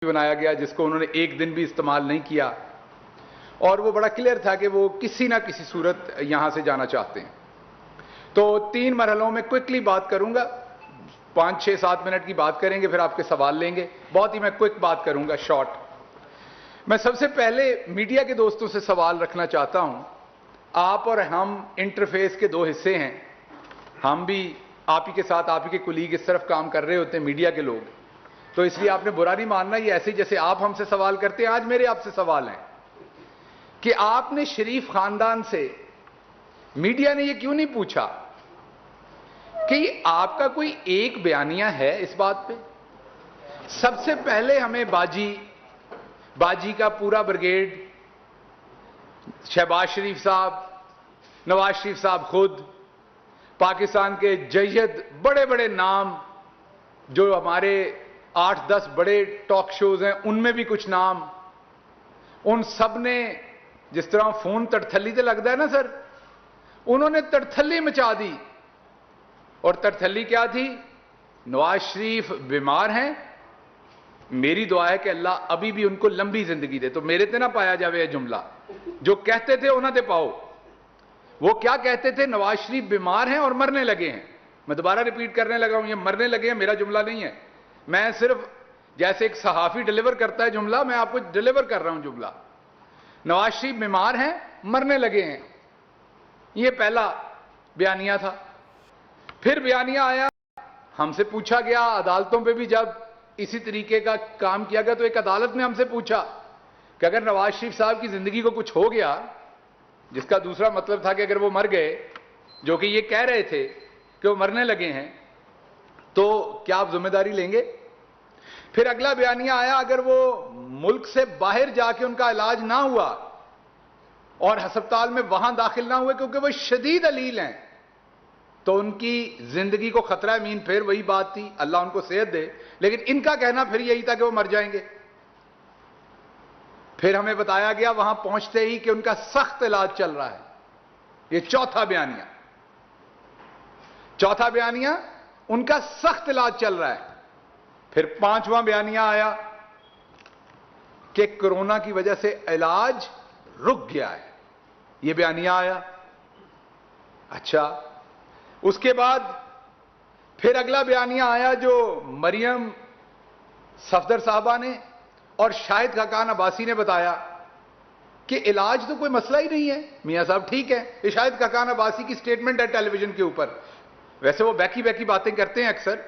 बनाया गया जिसको उन्होंने एक दिन भी इस्तेमाल नहीं किया, और वो बड़ा क्लियर था कि वो किसी ना किसी सूरत यहां से जाना चाहते हैं। तो 3 मरहलों में क्विकली बात करूंगा, 5, 6, 7 मिनट की बात करेंगे, फिर आपके सवाल लेंगे। बहुत ही मैं क्विक बात करूंगा, शॉर्ट। मैं सबसे पहले मीडिया के दोस्तों से सवाल रखना चाहता हूं। आप और हम इंटरफेस के 2 हिस्से हैं। हम भी आप ही के साथ, आप ही के कुलीग इस तरफ काम कर रहे होते हैं, मीडिया के लोग। तो इसलिए आपने बुरा नहीं मानना, ये ऐसे जैसे आप हमसे सवाल करते हैं। आज मेरे आपसे सवाल हैं कि आपने शरीफ खानदान से, मीडिया ने ये क्यों नहीं पूछा कि आपका कोई एक बयानिया है इस बात पे? सबसे पहले हमें बाजी का पूरा ब्रिगेड, शहबाज शरीफ साहब, नवाज शरीफ साहब खुद, पाकिस्तान के जयद बड़े बड़े नाम, जो हमारे 8-10 बड़े टॉक शोज हैं उनमें भी कुछ नाम, उन सब ने, जिस तरह फोन तड़थली से लगता है ना सर, उन्होंने तड़थली मचा दी। और तड़थली क्या थी? नवाज शरीफ बीमार हैं, मेरी दुआ है कि अल्लाह अभी भी उनको लंबी जिंदगी दे। तो मेरे ते ना पाया जावे यह जुमला, जो कहते थे उन्होंने पाओ। वो क्या कहते थे? नवाज शरीफ बीमार हैं और मरने लगे हैं। मैं दोबारा रिपीट करने लगा हूं, ये मरने लगे हैं मेरा जुमला नहीं है। मैं सिर्फ जैसे एक सहाफी डिलीवर करता है जुमला, मैं आपको डिलीवर कर रहा हूं जुमला। नवाज शरीफ बीमार हैं, मरने लगे हैं, ये पहला बयानिया था। फिर बयानिया आया, हमसे पूछा गया, अदालतों पे भी जब इसी तरीके का काम किया गया तो एक अदालत ने हमसे पूछा कि अगर नवाज शरीफ साहब की जिंदगी को कुछ हो गया, जिसका दूसरा मतलब था कि अगर वो मर गए, जो कि ये कह रहे थे कि वो मरने लगे हैं, तो क्या आप जिम्मेदारी लेंगे? फिर अगला बयानिया आया, अगर वो मुल्क से बाहर जाके उनका इलाज ना हुआ और अस्पताल में वहां दाखिल ना हुए क्योंकि वो शदीद अलील हैं, तो उनकी जिंदगी को खतरा है। मीन फिर वही बात थी, अल्लाह उनको सेहत दे, लेकिन इनका कहना फिर यही था कि वो मर जाएंगे। फिर हमें बताया गया वहां पहुंचते ही कि उनका सख्त इलाज चल रहा है। ये चौथा बयानिया, उनका सख्त इलाज चल रहा है। फिर 5वां बयानिया आया कि कोरोना की वजह से इलाज रुक गया है, यह बयानिया आया। अच्छा, उसके बाद फिर अगला बयानिया आया जो मरियम सफदर साहबा ने और शाहिद खाकान अब्बासी ने बताया कि इलाज तो कोई मसला ही नहीं है, मियां साहब ठीक है। ये शाहिद खाकान अब्बासी की स्टेटमेंट है टेलीविजन के ऊपर। वैसे वो बैकी बातें करते हैं अक्सर,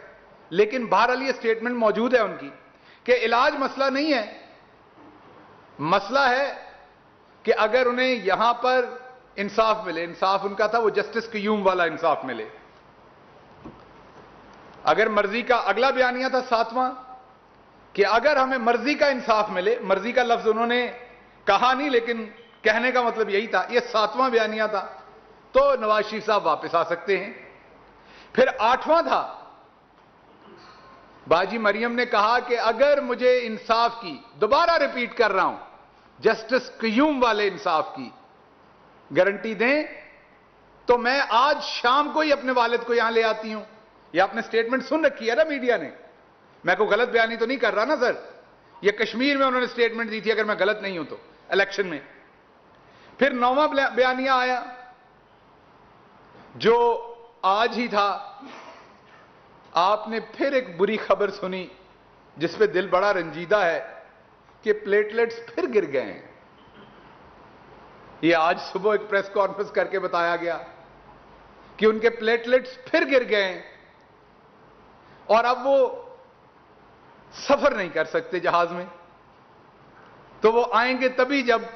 लेकिन बहरहाल ये स्टेटमेंट मौजूद है उनकी कि इलाज मसला नहीं है, मसला है कि अगर उन्हें यहां पर इंसाफ मिले। इंसाफ उनका था वो जस्टिस क्यूम वाला इंसाफ मिले। अगर मर्जी का, अगला बयानिया था 7वां, कि अगर हमें मर्जी का इंसाफ मिले। मर्जी का लफ्ज उन्होंने कहा नहीं, लेकिन कहने का मतलब यही था। यह 7वां बयानिया था, तो नवाज शरीफ साहब वापस आ सकते हैं। फिर 8वां था, बाजी मरियम ने कहा कि अगर मुझे इंसाफ की, दोबारा रिपीट कर रहा हूं, जस्टिस क्यूम वाले इंसाफ की गारंटी दें, तो मैं आज शाम को ही अपने वालिद को यहां ले आती हूं। यह आपने स्टेटमेंट सुन रखी है ना मीडिया ने, मैं कोई गलत बयानी तो नहीं कर रहा ना सर। यह कश्मीर में उन्होंने स्टेटमेंट दी थी, अगर मैं गलत नहीं हूं तो, इलेक्शन में। फिर 9वां बयानिया आया जो आज ही था। आपने फिर एक बुरी खबर सुनी जिस पे दिल बड़ा रंजीदा है कि प्लेटलेट्स फिर गिर गए हैं। ये आज सुबह एक प्रेस कॉन्फ्रेंस करके बताया गया कि उनके प्लेटलेट्स फिर गिर गए हैं और अब वो सफर नहीं कर सकते जहाज में। तो वो आएंगे तभी जब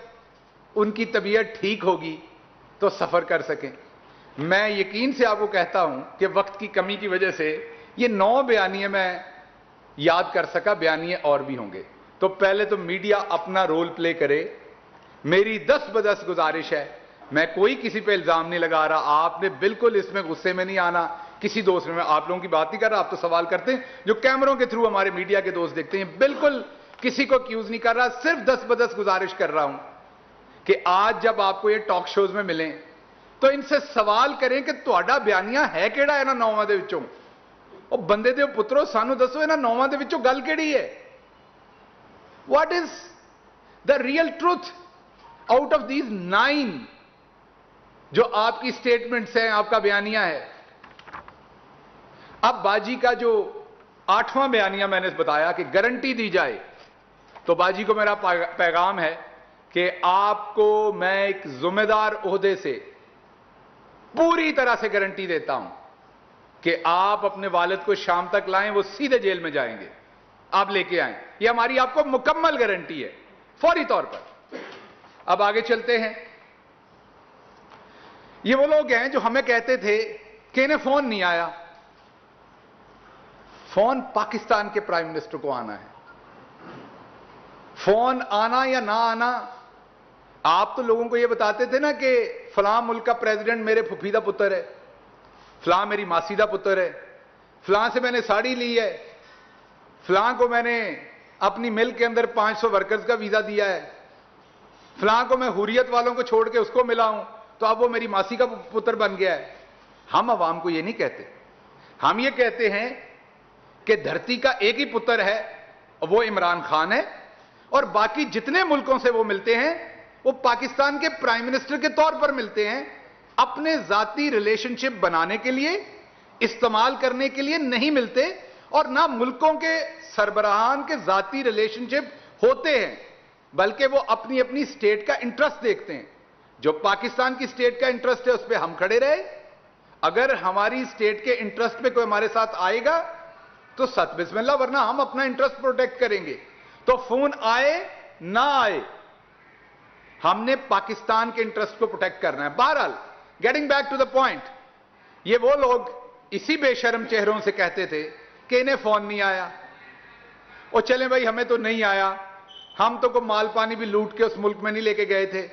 उनकी तबीयत ठीक होगी तो सफर कर सकें। मैं यकीन से आपको कहता हूं कि वक्त की कमी की वजह से ये 9 बयानिए मैं याद कर सका, बयानिए और भी होंगे। तो पहले तो मीडिया अपना रोल प्ले करे। मेरी 10 बदस गुजारिश है, मैं कोई किसी पे इल्जाम नहीं लगा रहा, आपने बिल्कुल इसमें गुस्से में नहीं आना। किसी दोस्त में, मैं आप लोगों की बात नहीं कर रहा, आप तो सवाल करते हैं जो कैमरों के थ्रू हमारे मीडिया के दोस्त देखते हैं। बिल्कुल किसी को एक्यूज नहीं कर रहा, सिर्फ 10 बदस गुजारिश कर रहा हूं कि आज जब आपको ये टॉक शोज में मिलें तो इनसे सवाल करें कि ਤੁਹਾਡਾ बयानिया है ਕਿਹੜਾ ਇਹਨਾਂ 9ਵਾਂ ਦੇ ਵਿੱਚੋਂ। ਉਹ ਬੰਦੇ ਦੇ ਪੁੱਤਰੋ, ਸਾਨੂੰ ਦੱਸੋ ਇਹਨਾਂ 9ਵਾਂ ਦੇ ਵਿੱਚੋਂ ਗੱਲ ਕਿਹੜੀ ਹੈ? What is the real truth out of these 9 जो आपकी स्टेटमेंट्स हैं, आपका बयानिया है? अब बाजी का जो 8वां बयानिया मैंने बताया कि गारंटी दी जाए, तो बाजी को मेरा पैगाम है कि आपको मैं एक जिम्मेदार ओहदे से पूरी तरह से गारंटी देता हूं कि आप अपने वालिद को शाम तक लाएं, वो सीधे जेल में जाएंगे, आप लेके आएं। ये हमारी आपको मुकम्मल गारंटी है, फौरी तौर पर। अब आगे चलते हैं। ये वो लोग हैं जो हमें कहते थे कि इन्हें फोन नहीं आया। फोन पाकिस्तान के प्राइम मिनिस्टर को आना है। फोन आना या ना आना, आप तो लोगों को ये बताते थे ना कि फलां मुल्क का प्रेसिडेंट मेरे फुफीदा पुत्र है, फलां मेरी मासीदा पुत्र है, फलां से मैंने साड़ी ली है, फलां को मैंने अपनी मिल के अंदर 500 वर्कर्स का वीजा दिया है, फलां को मैं हुर्रियत वालों को छोड़ के उसको मिला हूं, तो अब वो मेरी मासी का पुत्र बन गया है। हम अवाम को ये नहीं कहते, हम ये कहते हैं कि धरती का एक ही पुत्र है, वो इमरान खान है, और बाकी जितने मुल्कों से वो मिलते हैं वो पाकिस्तान के प्राइम मिनिस्टर के तौर पर मिलते हैं, अपने जाती रिलेशनशिप बनाने के लिए, इस्तेमाल करने के लिए नहीं मिलते, और ना मुल्कों के सरबराहान के जाती रिलेशनशिप होते हैं, बल्कि वो अपनी अपनी स्टेट का इंटरेस्ट देखते हैं। जो पाकिस्तान की स्टेट का इंटरेस्ट है उस पर हम खड़े रहे, अगर हमारी स्टेट के इंटरेस्ट पे कोई हमारे साथ आएगा तो सत बिस्मिल्लाह, वरना हम अपना इंटरेस्ट प्रोटेक्ट करेंगे। तो फोन आए ना आए, हमने पाकिस्तान के इंटरेस्ट को प्रोटेक्ट करना है। बहरहाल, getting back to the point, ये वो लोग इसी बेशर्म चेहरों से कहते थे कि इन्हें फोन नहीं आया, और चले भाई हमें तो नहीं आया, हम तो को माल पानी भी लूट के उस मुल्क में नहीं लेके गए थे।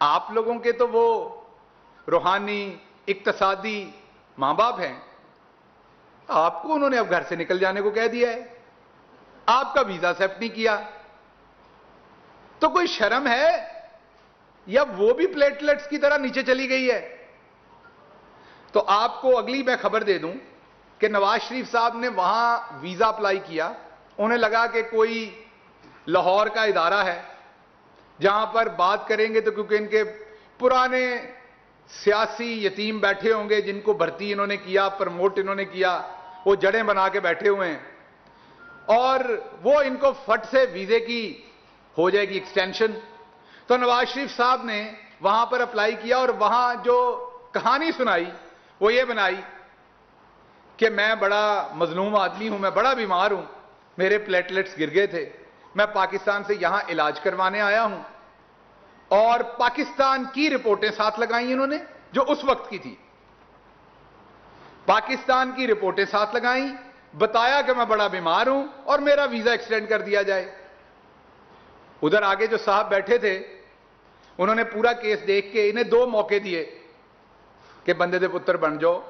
आप लोगों के तो वो रूहानी इक्तसादी मां बाप हैं, आपको उन्होंने अब घर से निकल जाने को कह दिया है, आपका वीजा एक्सेप्ट नहीं किया, तो कोई शर्म है या वो भी प्लेटलेट्स की तरह नीचे चली गई है? तो आपको अगली मैं खबर दे दूं कि नवाज शरीफ साहब ने वहां वीजा अप्लाई किया, उन्हें लगा कि कोई लाहौर का इदारा है जहां पर बात करेंगे तो क्योंकि इनके पुराने सियासी यतीम बैठे होंगे जिनको भर्ती इन्होंने किया, प्रमोट इन्होंने किया, वो जड़ें बना के बैठे हुए हैं, और वो इनको फट से वीजे की हो जाएगी एक्सटेंशन। तो नवाज शरीफ साहब ने वहां पर अप्लाई किया, और वहां जो कहानी सुनाई वो ये बनाई कि मैं बड़ा मजलूम आदमी हूं, मैं बड़ा बीमार हूं, मेरे प्लेटलेट्स गिर गए थे, मैं पाकिस्तान से यहां इलाज करवाने आया हूं। और पाकिस्तान की रिपोर्टें साथ लगाई इन्होंने जो उस वक्त की थी, पाकिस्तान की रिपोर्टें साथ लगाई, बताया कि मैं बड़ा बीमार हूं और मेरा वीजा एक्सटेंड कर दिया जाए। उधर आगे जो साहब बैठे थे उन्होंने पूरा केस देख के इन्हें 2 मौके दिए कि बंदे दे पुत्र बन जाओ।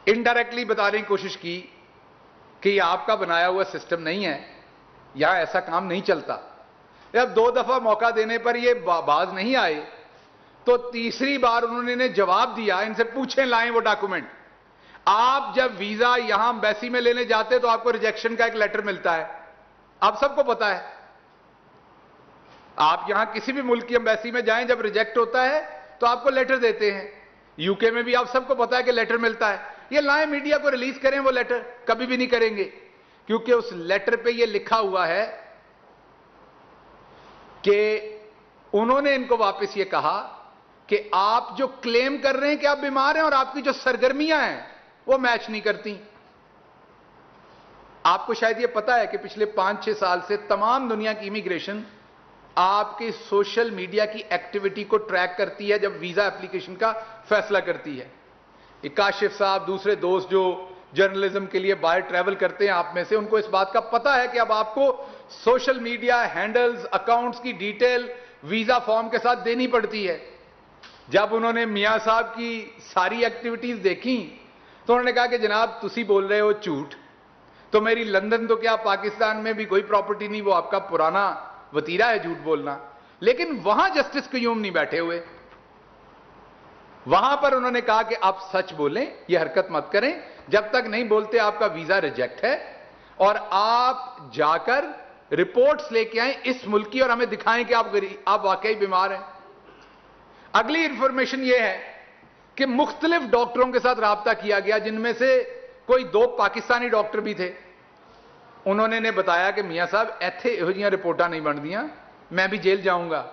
इनडायरेक्टली बताने की कोशिश की कि यह आपका बनाया हुआ सिस्टम नहीं है, यहां ऐसा काम नहीं चलता। जब 2 दफा मौका देने पर ये बाज नहीं आए, तो तीसरी बार उन्होंने जवाब दिया, इनसे पूछें लाएं वो डॉक्यूमेंट। आप जब वीजा यहां एम्बेसी में लेने जाते तो आपको रिजेक्शन का एक लेटर मिलता है, आप सबको पता है। आप यहां किसी भी मुल्क की एम्बेसी में जाएं, जब रिजेक्ट होता है तो आपको लेटर देते हैं। यूके में भी आप सबको पता है कि लेटर मिलता है। ये लाएं मीडिया को रिलीज करें वो लेटर, कभी भी नहीं करेंगे, क्योंकि उस लेटर पे ये लिखा हुआ है कि उन्होंने इनको वापस ये कहा कि आप जो क्लेम कर रहे हैं कि आप बीमार हैं और आपकी जो सरगर्मियां हैं वो मैच नहीं करती। आपको शायद ये पता है कि पिछले 5-6 साल से तमाम दुनिया की इमिग्रेशन आपके सोशल मीडिया की एक्टिविटी को ट्रैक करती है जब वीजा एप्लीकेशन का फैसला करती है। काशिफ साहब, दूसरे दोस्त जो जर्नलिज्म के लिए बाहर ट्रैवल करते हैं आप में से, उनको इस बात का पता है कि अब आपको सोशल मीडिया हैंडल्स, अकाउंट्स की डिटेल वीजा फॉर्म के साथ देनी पड़ती है। जब उन्होंने मियां साहब की सारी एक्टिविटीज देखी तो उन्होंने कहा कि जनाब तुसी बोल रहे हो झूठ, तो मेरी लंदन तो क्या पाकिस्तान में भी कोई प्रॉपर्टी नहीं, वो आपका पुराना वतीरा है झूठ बोलना। लेकिन वहां जस्टिस क्यूम नहीं बैठे हुए, वहां पर उन्होंने कहा कि आप सच बोलें, यह हरकत मत करें, जब तक नहीं बोलते आपका वीजा रिजेक्ट है, और आप जाकर रिपोर्ट्स लेके आएं इस मुल्क की और हमें दिखाएं कि आप वाकई बीमार हैं। अगली इंफॉर्मेशन यह है कि मुख्तलिफ डॉक्टरों के साथ राब्ता किया गया, जिनमें से कोई 2 पाकिस्तानी डॉक्टर भी थे। उन्होंने ने बताया कि मियां साहब इत्थे इहो जिहियां रिपोर्टां नहीं बनदियां, मैं भी जेल जाऊंगा।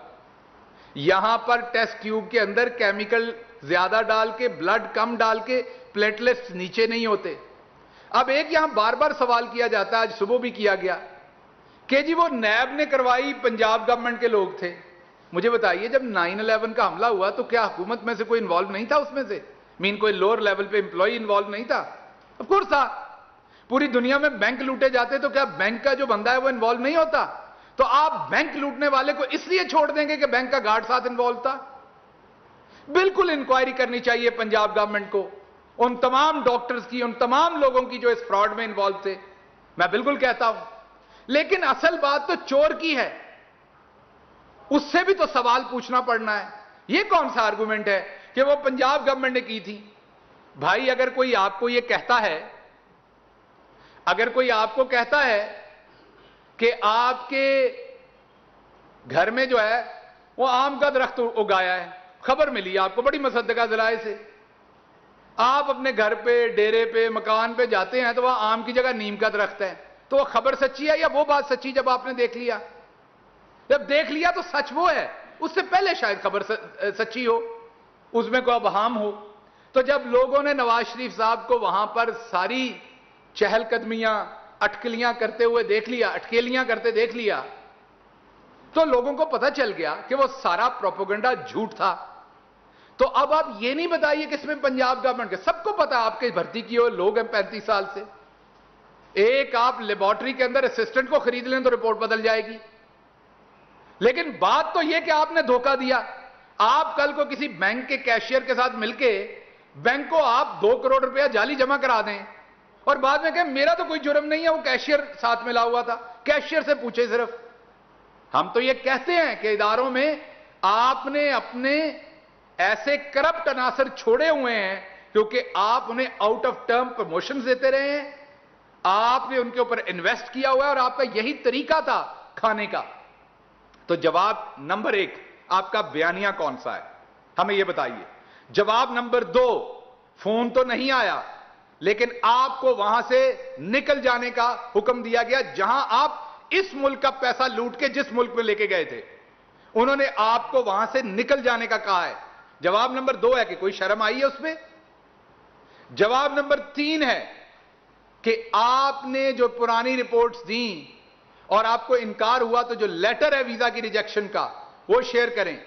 यहां पर टेस्ट ट्यूब के अंदर केमिकल ज्यादा डाल के, ब्लड कम डाल के, प्लेटलेट्स नीचे नहीं होते। अब एक यहां बार बार सवाल किया जाता है, आज सुबह भी किया गया, कि जी वो नैब ने करवाई, पंजाब गवर्नमेंट के लोग थे। मुझे बताइए, जब 9/11 का हमला हुआ तो क्या हुकूमत में से कोई इन्वॉल्व नहीं था उसमें से? कोई लोअर लेवल पे एम्प्लॉय इन्वॉल्व नहीं था? ऑफ कोर्स था। पूरी दुनिया में बैंक लूटे जाते तो क्या बैंक का जो बंदा है वो इन्वॉल्व नहीं होता? तो आप बैंक लूटने वाले को इसलिए छोड़ देंगे कि बैंक का गार्ड साथ इन्वॉल्व था? बिल्कुल इंक्वायरी करनी चाहिए पंजाब गवर्नमेंट को, उन तमाम डॉक्टर्स की, उन तमाम लोगों की जो इस फ्रॉड में इन्वॉल्व थे। मैं बिल्कुल कहता हूं, लेकिन असल बात तो चोर की है, उससे भी तो सवाल पूछना पड़ना है। यह कौन सा आर्गुमेंट है कि वो पंजाब गवर्नमेंट ने की थी? भाई अगर कोई आपको यह कहता है, अगर कोई आपको कहता है कि आपके घर में जो है वो आम का दरख्त उगाया है, खबर मिली आपको बड़ी मुसद्दका ज़राए से, आप अपने घर पे, डेरे पे, मकान पे जाते हैं तो वहां आम की जगह नीम का दरख्त है, तो वो खबर सच्ची है या वो बात सच्ची जब आपने देख लिया? जब देख लिया तो सच वो है, उससे पहले शायद खबर सच्ची हो, उसमें कोई अबहाम हो। तो जब लोगों ने नवाज शरीफ साहब को वहां पर सारी चहलकदमियां, अटकलियां करते हुए देख लिया, अटकेलियां करते देख लिया, तो लोगों को पता चल गया कि वो सारा प्रोपेगेंडा झूठ था। तो अब आप ये नहीं बताइए कि इसमें पंजाब गवर्नमेंट के, सबको पता आपके भर्ती किए हुए लोग हैं 35 साल से। एक आप लेबोरेटरी के अंदर असिस्टेंट को खरीद लें तो रिपोर्ट बदल जाएगी। लेकिन बात तो यह कि आपने धोखा दिया। आप कल को किसी बैंक के कैशियर के साथ मिलके बैंक को आप 2 करोड़ रुपया जाली जमा करा दें और बाद में कहें मेरा तो कोई जुर्म नहीं है, वो कैशियर साथ मिला हुआ था, कैशियर से पूछे सिर्फ। हम तो ये कहते हैं कि इदारों में आपने अपने ऐसे करप्ट अनासर छोड़े हुए हैं क्योंकि आप उन्हें आउट ऑफ टर्म प्रमोशंस देते रहे हैं, आपने उनके ऊपर इन्वेस्ट किया हुआ है और आपका यही तरीका था खाने का। तो जवाब नंबर 1, आपका बयानिया कौन सा है, हमें यह बताइए। जवाब नंबर 2, फोन तो नहीं आया, लेकिन आपको वहां से निकल जाने का हुक्म दिया गया जहां आप इस मुल्क का पैसा लूट के जिस मुल्क में लेके गए थे, उन्होंने आपको वहां से निकल जाने का कहा है। जवाब नंबर 2 है कि कोई शर्म आई है उसमें। जवाब नंबर 3 है कि आपने जो पुरानी रिपोर्ट्स दी और आपको इनकार हुआ तो जो लेटर है वीजा की रिजेक्शन का वो शेयर करें।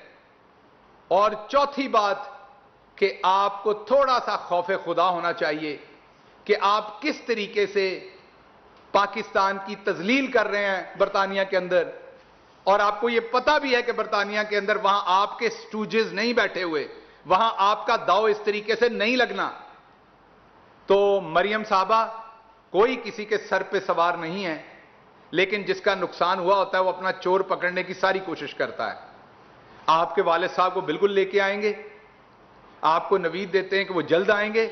और चौथी बात कि आपको थोड़ा सा खौफे खुदा होना चाहिए कि आप किस तरीके से पाकिस्तान की तजलील कर रहे हैं बरतानिया के अंदर, और आपको यह पता भी है कि बरतानिया के अंदर वहां आपके स्टूजेस नहीं बैठे हुए, वहां आपका दाव इस तरीके से नहीं लगना। तो मरियम साहबा कोई किसी के सर पे सवार नहीं है, लेकिन जिसका नुकसान हुआ होता है वो अपना चोर पकड़ने की सारी कोशिश करता है। आपके वालिद साहब को बिल्कुल लेके आएंगे, आपको नवीद देते हैं कि वो जल्द आएंगे,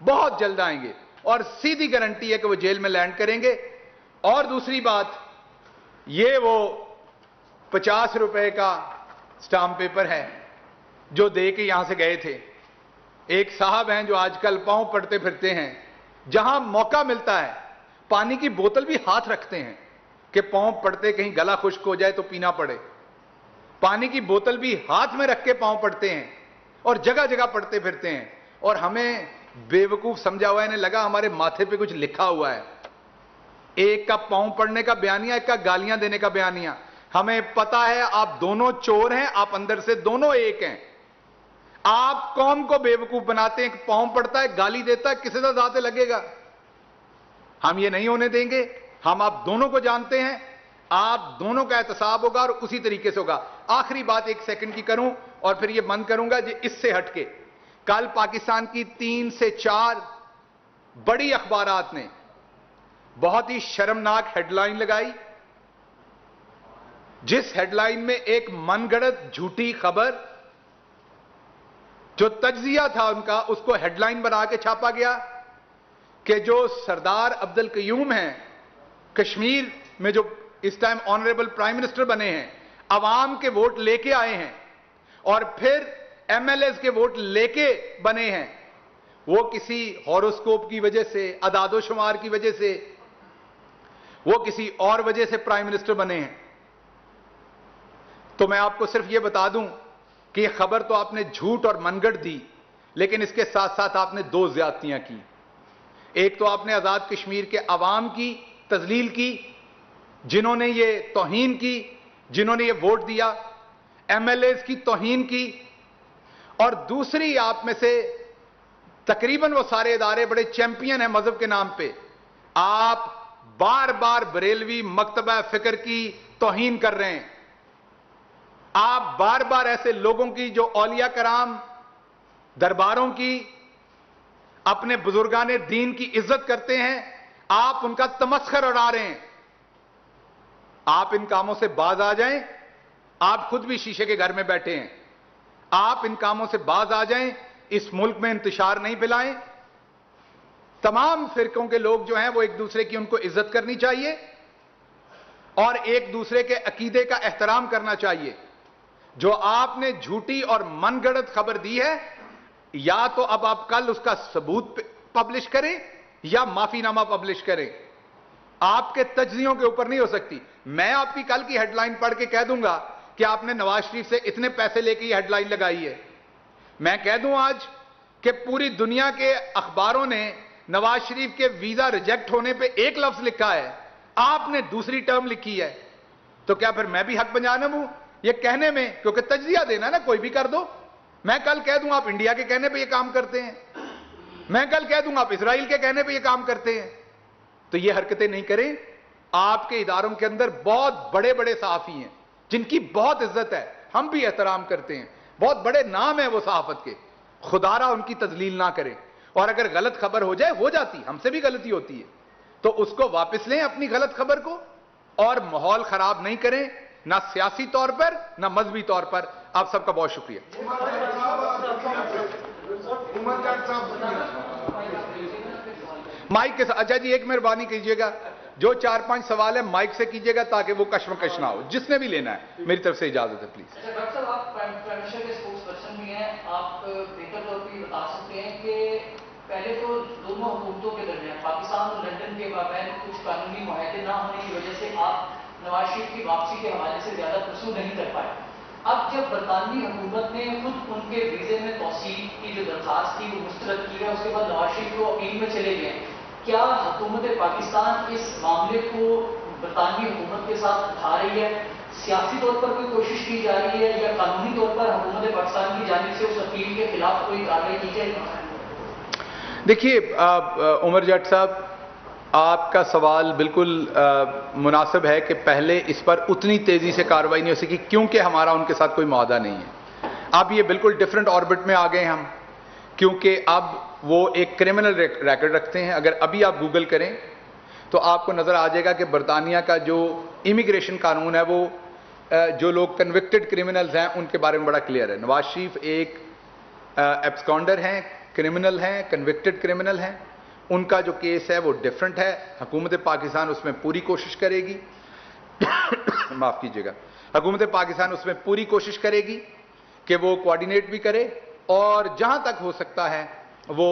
बहुत जल्द आएंगे, और सीधी गारंटी है कि वो जेल में लैंड करेंगे। और दूसरी बात, ये वो 50 रुपए का स्टाम्प पेपर है जो दे के यहां से गए थे। एक साहब हैं जो आजकल पांव पड़ते फिरते हैं, जहां मौका मिलता है पानी की बोतल भी हाथ रखते हैं कि पांव पड़ते कहीं गला खुश्क हो जाए तो पीना पड़े। पानी की बोतल भी हाथ में रख के पांव पड़ते हैं और जगह जगह पड़ते फिरते हैं, और हमें बेवकूफ समझा हुआ है, इन्हें लगा हमारे माथे पे कुछ लिखा हुआ है। एक का पांव पड़ने का बयानिया, एक का गालियां देने का बयानिया। हमें पता है आप दोनों चोर हैं, आप अंदर से दोनों एक हैं। आप कौम को बेवकूफ बनाते हैं, पांव पड़ता है, गाली देता है, किसी से दांते लगेगा। हम ये नहीं होने देंगे। हम आप दोनों को जानते हैं, आप दोनों का एहतसाब होगा और उसी तरीके से होगा। आखिरी बात 1 सेकंड की करूं और फिर ये बंद करूंगा जी। इससे हटके कल पाकिस्तान की 3 से 4 बड़ी अखबारात ने बहुत ही शर्मनाक हेडलाइन लगाई, जिस हेडलाइन में एक मनगढ़ंत झूठी खबर, जो तज्जिया था उनका, उसको हेडलाइन बना के छापा गया कि जो सरदार अब्दुल कयूम हैं, कश्मीर में जो اس ٹائم آنریبل پرائم منسٹر بنے ہیں, عوام کے ووٹ لے کے آئے ہیں اور پھر ایم ایل ایز کے ووٹ لے کے بنے ہیں, وہ کسی ہاروسکوپ کی وجہ سے, اعداد و شمار کی وجہ سے, وہ کسی اور وجہ سے پرائم منسٹر بنے ہیں. تو میں آپ کو صرف یہ بتا دوں کہ یہ خبر تو آپ نے جھوٹ اور من گھڑت دی, لیکن اس کے ساتھ ساتھ آپ نے دو زیادتیاں کی. ایک تو آپ نے آزاد کشمیر کے عوام کی تذلیل کی, جنہوں نے یہ توہین کی, جنہوں نے یہ ووٹ دیا, ایم ایل ایز کی توہین کی, اور دوسری آپ میں سے تقریباً وہ سارے ادارے بڑے چیمپئن ہیں مذہب کے نام پہ, آپ بار بار بریلوی مکتبہ فکر کی توہین کر رہے ہیں. آپ بار بار ایسے لوگوں کی جو اولیاء کرام درباروں کی, اپنے بزرگان دین کی عزت کرتے ہیں, آپ ان کا تمسخر اڑا رہے ہیں. آپ ان کاموں سے باز آ جائیں. آپ خود بھی شیشے کے گھر میں بیٹھے ہیں, آپ ان کاموں سے باز آ جائیں. اس ملک میں انتشار نہیں پھیلائیں. تمام فرقوں کے لوگ جو ہیں وہ ایک دوسرے کی ان کو عزت کرنی چاہیے اور ایک دوسرے کے عقیدے کا احترام کرنا چاہیے. جو آپ نے جھوٹی اور من گھڑت خبر دی ہے, یا تو اب آپ کل اس کا ثبوت پبلش کریں یا معافی نامہ پبلش کریں. آپ کے تجزیوں کے اوپر نہیں ہو سکتی. میں آپ کی کل کی ہیڈ لائن پڑھ کے کہہ دوں گا کہ آپ نے نواز شریف سے اتنے پیسے لے کے یہ ہیڈ لائن لگائی ہے. میں کہہ دوں آج کہ پوری دنیا کے اخباروں نے نواز شریف کے ویزا ریجیکٹ ہونے پہ ایک لفظ لکھا ہے, آپ نے دوسری ٹرم لکھی ہے. تو کیا پھر میں بھی حق بجانب ہوں یہ کہنے میں؟ کیونکہ تجزیہ دینا نا, کوئی بھی کر دو. میں کل کہہ دوں آپ انڈیا کے کہنے پہ یہ کام کرتے ہیں, میں کل کہہ دوں آپ اسرائیل کے کہنے پہ یہ کام کرتے ہیں. تو یہ حرکتیں نہیں کریں. آپ کے اداروں کے اندر بہت بڑے بڑے صحافی ہیں جن کی بہت عزت ہے, ہم بھی احترام کرتے ہیں, بہت بڑے نام ہیں وہ صحافت کے. خدا را ان کی تذلیل نہ کریں. اور اگر غلط خبر ہو جائے, ہو جاتی, ہم سے بھی غلطی ہوتی ہے, تو اس کو واپس لیں اپنی غلط خبر کو, اور ماحول خراب نہیں کریں, نہ سیاسی طور پر نہ مذہبی طور پر. آپ سب کا بہت شکریہ. مائک کے ساتھ, اچھا جی ایک مہربانی کیجئے گا, جو 4-5 سوال ہے مائک سے کیجئے گا تاکہ وہ کشمکش نہ ہو. جس نے بھی لینا ہے میری طرف سے اجازت ہے پلیز. ڈاکٹر صاحب, آپ پرائم منسٹر کے اسپوکس پرسن بھی ہیں, آپ بہتر طور پہ بتا سکتے ہیں کہ پہلے تو دونوں حکومتوں کے درمیان پاکستان اور لندن کے مابین کچھ قانونی معاہدے نہ ہونے کی وجہ سے آپ نواز شریف کی واپسی کے حوالے سے زیادہ پرسو نہیں کر پائے. اب جب برطانوی حکومت نے خود ان کے ویزے میں توسیع کی جو درخواست تھی وہ مسترد کی ہے, اس کے بعد نواز شریف کو اپیل میں چلے گئے, کیا حکومت پاکستان اس معاملے کو برطانوی حکومت کے ساتھ اٹھا رہی ہے؟ سیاسی طور پر کوئی کوشش کی جا رہی ہے یا قانونی طور پر حکومت پاکستان کی جانب سے اس اپیل کے خلاف کوئی کارروائی کی جائے گی؟ دیکھیے عمر جٹ صاحب, آپ کا سوال بالکل مناسب ہے کہ پہلے اس پر اتنی تیزی سے کارروائی نہیں ہو سکی کیونکہ ہمارا ان کے ساتھ کوئی معاہدہ نہیں ہے. اب یہ بالکل ڈیفرنٹ آربٹ میں آ گئے ہم, کیونکہ اب وہ ایک کرمنل ریکارڈ رکھتے ہیں. اگر ابھی آپ گوگل کریں تو آپ کو نظر آ جائے گا کہ برطانیہ کا جو امیگریشن قانون ہے وہ جو لوگ کنوکٹڈ کرمنلز ہیں ان کے بارے میں بڑا کلیئر ہے. نواز شریف ایک ایبسکانڈر ہیں, کرمنل ہیں, کنوکٹڈ کرمنل ہیں. ان کا جو کیس ہے وہ ڈیفرنٹ ہے. حکومت پاکستان اس میں پوری کوشش کرے گی معاف کیجیے گا, حکومت پاکستان اس میں پوری کوشش کرے گی کہ وہ کوآرڈینیٹ بھی کرے, اور جہاں تک ہو سکتا ہے وہ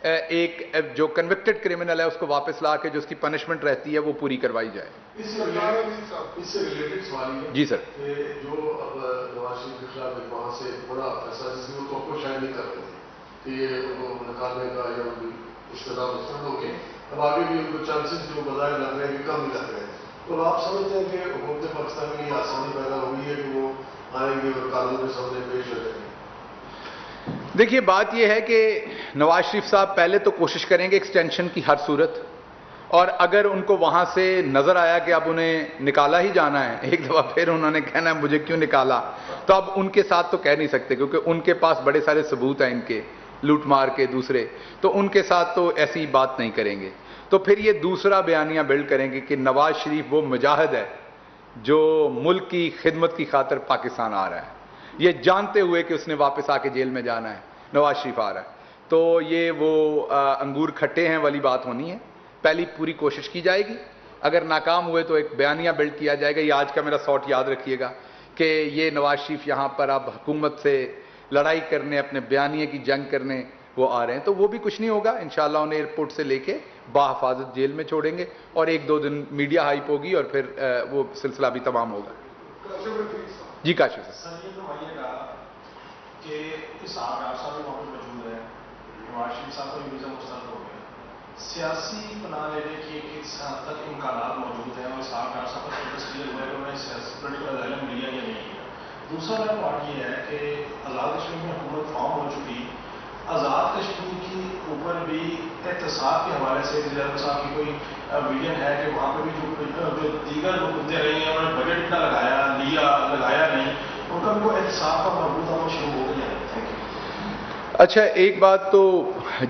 ایک جو کنوکٹڈ کرمنل ہے اس کو واپس لا کے جو اس کی پنشمنٹ رہتی ہے وہ پوری کروائی جائے. اس سے ریلیٹڈ سوال یہ جی سر, کہ جو اب نواز شریف کے خلاف وہاں سے بڑا فیصلہ جس میں وہ تو شاید نہیں کر رہے تھے کہ یہ نکالنے کا یا اشتدار مسترد ہو گئے, اب آگے بھی ان کو چانسز جو بظاہر لگ رہے ہیں کہ کم ہی لگ رہے ہیں. تو آپ سمجھتے ہیں کہ حکومت پاکستان میں یہ آسانی پیدا ہوئی ہے کہ وہ آئیں گے اور قانون کے سامنے پیش ہو جائیں گے؟ دیکھیے بات یہ ہے کہ نواز شریف صاحب پہلے تو کوشش کریں گے ایکسٹینشن کی ہر صورت, اور اگر ان کو وہاں سے نظر آیا کہ اب انہیں نکالا ہی جانا ہے, ایک دفعہ پھر انہوں نے کہنا ہے مجھے کیوں نکالا, تو اب ان کے ساتھ تو کہہ نہیں سکتے کیونکہ ان کے پاس بڑے سارے ثبوت ہیں ان کے لوٹ مار کے دوسرے, تو ان کے ساتھ تو ایسی بات نہیں کریں گے. تو پھر یہ دوسرا بیانیہ بلڈ کریں گے کہ نواز شریف وہ مجاہد ہے جو ملک کی خدمت کی خاطر پاکستان آ رہا ہے, یہ جانتے ہوئے کہ اس نے واپس آ کے جیل میں جانا ہے نواز شریف آ رہا ہے. تو یہ وہ انگور کھٹے ہیں والی بات ہونی ہے. پہلی پوری کوشش کی جائے گی, अगर नाकाम हुए तो एक बयानिया बिल्ड किया जाएगा। ये आज का मेरा शॉट याद रखिएगा कि ये नवाज शरीफ यहाँ पर अब हुकूमत से लड़ाई करने, अपने बयानिए की जंग करने वो आ रहे हैं, तो वो भी कुछ नहीं होगा। इंशाल्लाह उन्हें एयरपोर्ट से लेके बाहिफाजत जेल में छोड़ेंगे और 1-2 दिन मीडिया हाइप होगी और फिर वो सिलसिला भी तमाम होगा। जी काशिफ सर, ये बताइएगा कि इसहाक डार साहब भी वहाँ पर मौजूद है, नवाज शरीफ साहब का भी वीज़ा मुस्तरद हो गया, सियासी पनाह लेने की किस हद तक इम्कानात मौजूद हैं और इसहाक डार साहब का तस्वीर हुआ है कि उन्होंने सियासी पोलिटिकल अजाइलम लिया या नहीं लिया। दूसरा मेरा पॉइंट ये है कि आज़ाद कश्मीर में हुकूमत फॉर्म हो चुकी, आज़ाद कश्मीर के ऊपर भी एहतसाब के हवाले से ज़ियारत साहब की कोई विजन है कि वहाँ पर भी जो दीगर मुद्दे रही हैं, उन्होंने बजट इतना लगाया नहीं, उनका भी वो एहतसाब का मरबूत अमल शुरू हो गया है। Thank you. अच्छा, एक बात तो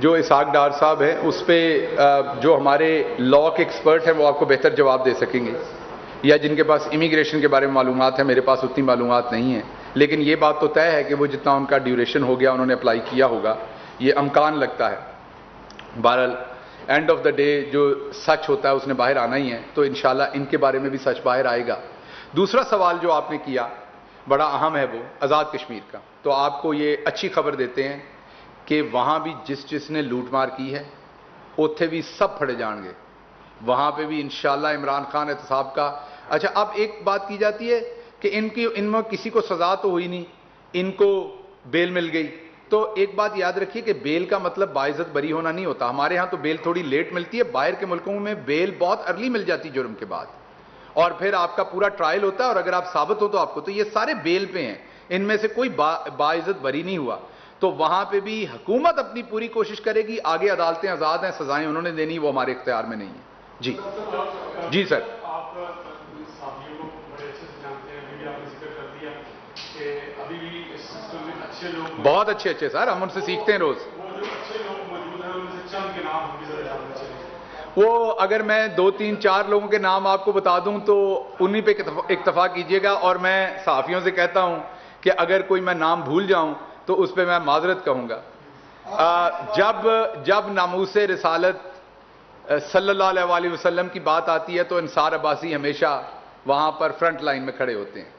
जो इसहाक डार साहब है उस पर जो हमारे लॉ के एक्सपर्ट हैं वो आपको बेहतर जवाब दे सकेंगे, या जिनके पास इमिग्रेशन के बारे में मालूमात है, मेरे पास उतनी मालूमात नहीं है। लेकिन ये बात तो तय है कि वो जितना उनका ड्यूरेशन हो गया उन्होंने अप्लाई किया होगा, ये अमकान लगता है। बहरहाल एंड ऑफ द डे जो सच होता है उसने बाहर आना ही है, तो इंशाल्लाह इनके बारे में भी सच बाहर आएगा। दूसरा सवाल जो आपने किया बड़ा अहम है, वो आज़ाद कश्मीर का। तो आपको ये अच्छी खबर देते हैं कि वहाँ भी जिसने लूटमार की है उत्थे भी सब फड़े जाएंगे, वहाँ पे भी इंशाल्लाह इमरान खान एहतसाब का। अच्छा, अब एक बात की जाती है कि इनमें किसी को सज़ा तो हुई नहीं, इनको बेल मिल गई। तो एक बात याद रखिए कि बेल का मतलब बाइज्जत बरी होना नहीं होता। हमारे यहाँ तो बेल थोड़ी लेट मिलती है, बाहर के मुल्कों में बेल बहुत अर्ली मिल जाती जुर्म के बाद, और फिर आपका पूरा ट्रायल होता है और अगर आप साबित हो तो आपको, तो ये सारे बेल पे हैं, इनमें से कोई बाइज्जत बरी नहीं हुआ। तो वहां पे भी हुकूमत अपनी पूरी कोशिश करेगी, आगे अदालतें आज़ाद हैं, सजाएं उन्होंने देनी, वो हमारे इख्तियार में नहीं है। जी जी सर। आप साथियों को बड़े अच्छे से जानते हैं, अभी भी आपने जिक्र कर दिया कि अभी भी इस सिस्टम में अच्छे लोग, बहुत अच्छे सर, हम उनसे सीखते हैं रोज। वो जो अच्छे लोग मौजूद हैं उनमें से चंद के नाम हम भी जरा जानना चाहिए। वो अगर मैं 2, 3, 4 लोगों के नाम आपको बता दूं तो उन्हीं पे इक्तफा कीजिएगा, और मैं सहाफ़ियों से कहता हूं कि अगर कोई मैं नाम भूल जाऊं तो उस पर मैं माजरत कहूंगा। जब नामूसे रिसालत सल्लल्लाहु अलैहि वसल्लम की बात आती है तो अंसार अब्बासी हमेशा वहां पर फ्रंट लाइन में खड़े होते हैं।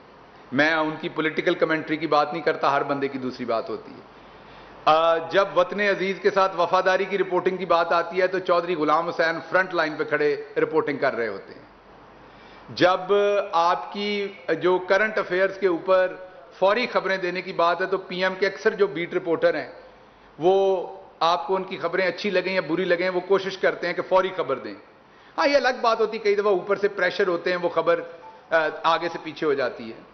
मैं उनकी पॉलिटिकल कमेंट्री की बात नहीं करता, हर बंदे की दूसरी बात होती है। जब वतन अजीज के साथ वफादारी की रिपोर्टिंग की बात आती है तो चौधरी गुलाम हुसैन फ्रंट लाइन पे खड़े रिपोर्टिंग कर रहे होते हैं। जब आपकी जो करंट अफेयर्स के ऊपर फौरी खबरें देने की बात है तो पीएम के अक्सर जो बीट रिपोर्टर हैं वो आपको उनकी खबरें अच्छी लगें या बुरी लगें, वो कोशिश करते हैं कि फौरी खबर दें। हाँ, ये अलग बात होती है, कई दफ़ा ऊपर से प्रेशर होते हैं, वो खबर आगे से पीछे हो जाती है।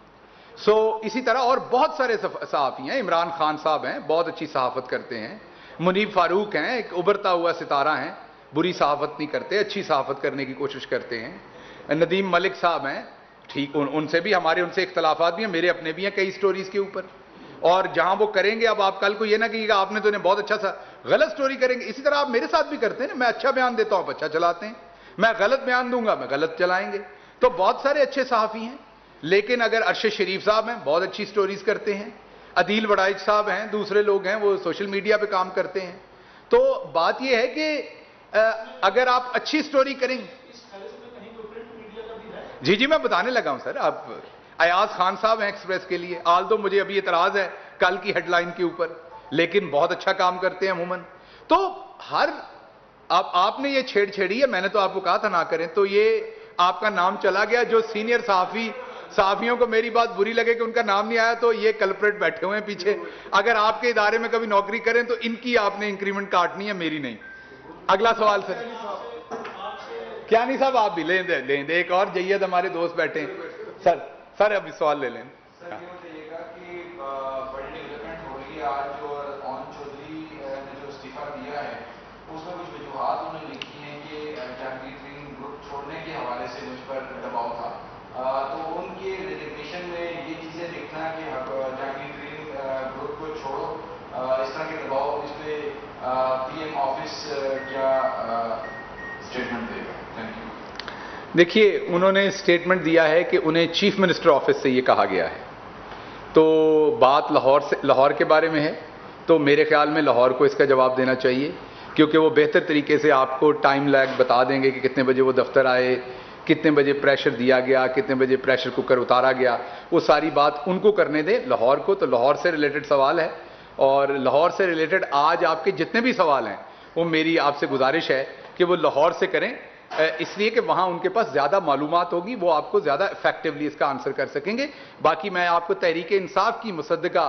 इसी तरह और बहुत सारे सहाफ़ी हैं, इमरान खान साहब हैं, बहुत अच्छी सहाफ़त करते हैं, मुनीब फारूक हैं, एक उभरता हुआ सितारा हैं, बुरी सहाफ़त नहीं करते, अच्छी सहाफ़त करने की कोशिश करते हैं। नदीम मलिक साहब हैं, ठीक, उनसे भी उनसे इख्तलाफात भी हैं, मेरे अपने भी हैं कई स्टोरीज के ऊपर, और जहां वो करेंगे, अब आप कल को ये ना कहिएगा आपने तो इन्हें बहुत अच्छा सा गलत स्टोरी करेंगे, इसी तरह आप मेरे साथ भी करते हैं ना, मैं अच्छा बयान देता हूं आप अच्छा चलाते हैं, मैं गलत बयान दूंगा मैं गलत चलाएंगे। तो बहुत सारे अच्छे सहाफ़ी हैं, लेकिन अगर अरशद शरीफ साहब हैं, बहुत अच्छी स्टोरीज करते हैं, अदील वड़ाइच साहब हैं, दूसरे लोग हैं वो सोशल मीडिया पे काम करते हैं। तो बात यह है कि अगर आप अच्छी स्टोरी करेंगे, जी मैं बताने लगा हूं सर। आप अयाज खान साहब हैं एक्सप्रेस के लिए, आल्दो मुझे अभी एतराज है कल की हेडलाइन के ऊपर, लेकिन बहुत अच्छा काम करते हैं अमूमन। तो आपने ये छेड़ी है, मैंने तो आपको कहा था ना करें, तो ये आपका नाम चला गया। जो सीनियर सहाफियों को मेरी बात बुरी लगे कि उनका नाम नहीं आया, तो ये कल्प्रेट बैठे हुए हैं पीछे। अगर आपके इदारे में कभी नौकरी करें तो इनकी आपने इंक्रीमेंट काटनी है, मेरी नहीं। अगला सवाल सर। क्या नहीं साहब, आप भी लें दे एक और जैयद हमारे दोस्त बैठे हैं। सर अभी सवाल ले लें। सर ये बताइएगा कि बड़ी डेवलपमेंट हो रही है आज, जो ऑन चौधरी ने जो इस्तीफा दिया है उसमें कुछ वजूहात उन्होंने लिखी हैं कि जहांगीर ग्रुप छोड़ने के हवाले से मुझ पर दबाव था, तो उनके रिजिग्नेशन में ये चीज़ें लिखना कि जहांगीर ग्रुप को छोड़ो, इस तरह के दबाव, इस पर पीएम ऑफिस क्या स्टेटमेंट देगा? Thank you. देखिए, उन्होंने स्टेटमेंट दिया है कि उन्हें चीफ मिनिस्टर ऑफिस से ये कहा गया है, तो बात लाहौर के बारे में है, तो मेरे ख्याल में लाहौर को इसका जवाब देना चाहिए, क्योंकि वो बेहतर तरीके से आपको टाइम लैग बता देंगे कि कितने बजे वो दफ्तर आए, कितने बजे प्रेशर दिया गया, कितने बजे प्रेशर कुकर उतारा गया, वो सारी बात उनको करने दें, लाहौर को। तो लाहौर से रिलेटेड सवाल है, और लाहौर से रिलेटेड आज आपके जितने भी सवाल हैं वो मेरी आपसे गुजारिश है कि वो लाहौर से करें, इसलिए कि वहाँ उनके पास ज़्यादा मालूमात होगी, वो आपको ज़्यादा इफेक्टिवली इसका आंसर कर सकेंगे। बाकी मैं आपको तहरीक इंसाफ की मुसद्दका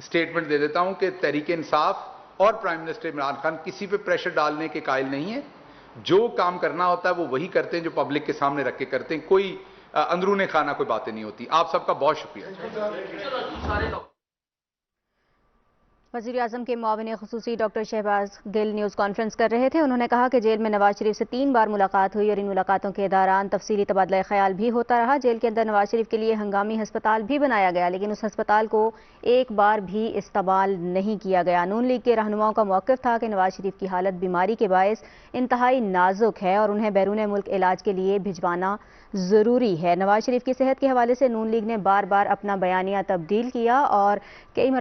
स्टेटमेंट दे देता हूँ कि तहरीक इंसाफ और प्राइम मिनिस्टर इमरान खान किसी पे प्रेशर डालने के कायल नहीं है। जो काम करना होता है वो वही करते हैं जो पब्लिक के सामने रख के करते हैं, कोई अंदरूने खाना कोई बातें नहीं होती। आप सबका बहुत शुक्रिया। वज़ीर-ए-आज़म के मुआविन ख़ुसूसी doctor Shahbaz Gill news conference कर रहे थे। उन्होंने कहा कि जेल में नवाज शरीफ से 3 बार मुलाकात हुई और इन मुलाकातों के दौरान तफसीली तबादला ख्याल भी होता रहा। जेल के अंदर नवाज शरीफ के लिए हंगामी हस्पताल भी बनाया गया, लेकिन उस हस्पताल को एक बार भी इस्तेमाल नहीं किया गया। नून लीग के रहनुमाओं का मौक़िफ़ था कि नवाज शरीफ की हालत बीमारी के बायस इंतहाई नाजुक है और उन्हें बैरून मुल्क इलाज के लिए भिजवाना ज़रूरी है। नवाज शरीफ की सेहत के हवाले से नून लीग ने बार बार अपना बयानिया तब्दील किया और कई